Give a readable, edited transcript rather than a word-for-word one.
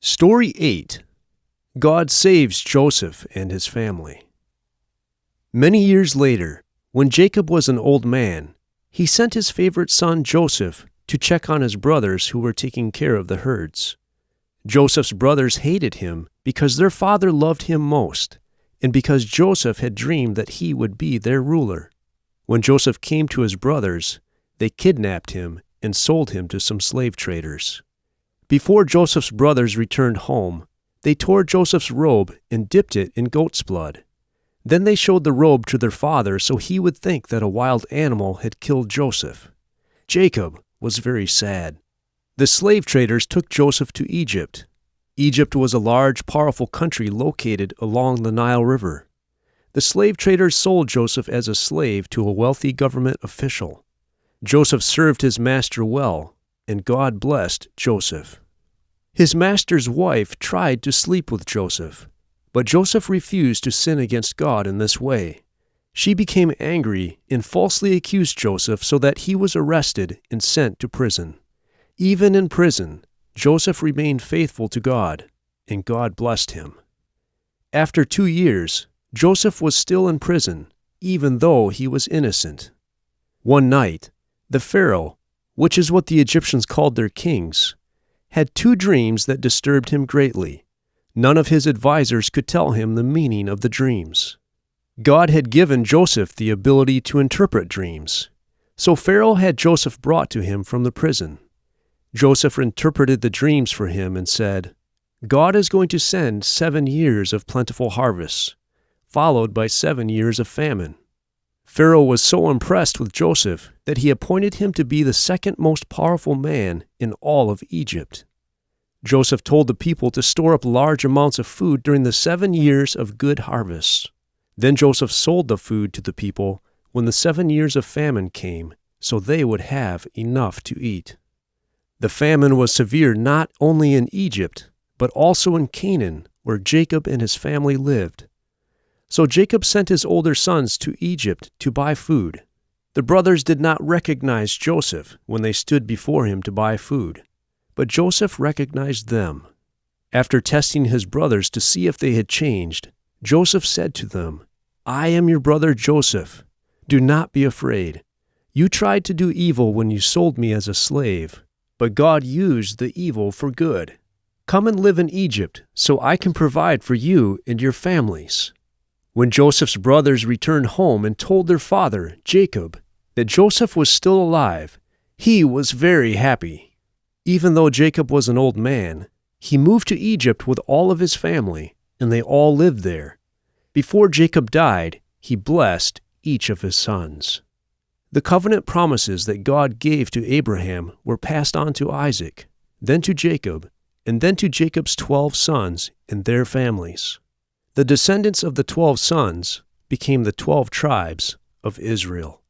Story 8. God saves Joseph and his family. Many years later, when Jacob was an old man, he sent his favorite son Joseph to check on his brothers who were taking care of the herds. Joseph's brothers hated him because their father loved him most, and because Joseph had dreamed that he would be their ruler. When Joseph came to his brothers, they kidnapped him and sold him to some slave traders. Before Joseph's brothers returned home, they tore Joseph's robe and dipped it in goat's blood. Then they showed the robe to their father so he would think that a wild animal had killed Joseph. Jacob was very sad. The slave traders took Joseph to Egypt. Egypt was a large, powerful country located along the Nile River. The slave traders sold Joseph as a slave to a wealthy government official. Joseph served his master well, and God blessed Joseph. His master's wife tried to sleep with Joseph, but Joseph refused to sin against God in this way. She became angry and falsely accused Joseph so that he was arrested and sent to prison. Even in prison, Joseph remained faithful to God, and God blessed him. After 2 years, Joseph was still in prison, even though he was innocent. One night, the Pharaoh, which is what the Egyptians called their kings, had 2 dreams that disturbed him greatly. None of his advisors could tell him the meaning of the dreams. God had given Joseph the ability to interpret dreams, so Pharaoh had Joseph brought to him from the prison. Joseph interpreted the dreams for him and said, "God is going to send 7 years of plentiful harvests, followed by 7 years of famine." Pharaoh was so impressed with Joseph that he appointed him to be the second most powerful man in all of Egypt. Joseph told the people to store up large amounts of food during the 7 years of good harvests. Then Joseph sold the food to the people when the 7 years of famine came, so they would have enough to eat. The famine was severe not only in Egypt, but also in Canaan, where Jacob and his family lived. So Jacob sent his older sons to Egypt to buy food. The brothers did not recognize Joseph when they stood before him to buy food, but Joseph recognized them. After testing his brothers to see if they had changed, Joseph said to them, "I am your brother Joseph. Do not be afraid. You tried to do evil when you sold me as a slave, but God used the evil for good. Come and live in Egypt so I can provide for you and your families." When Joseph's brothers returned home and told their father, Jacob, that Joseph was still alive, he was very happy. Even though Jacob was an old man, he moved to Egypt with all of his family, and they all lived there. Before Jacob died, he blessed each of his sons. The covenant promises that God gave to Abraham were passed on to Isaac, then to Jacob, and then to Jacob's 12 sons and their families. The descendants of the 12 sons became the 12 tribes of Israel.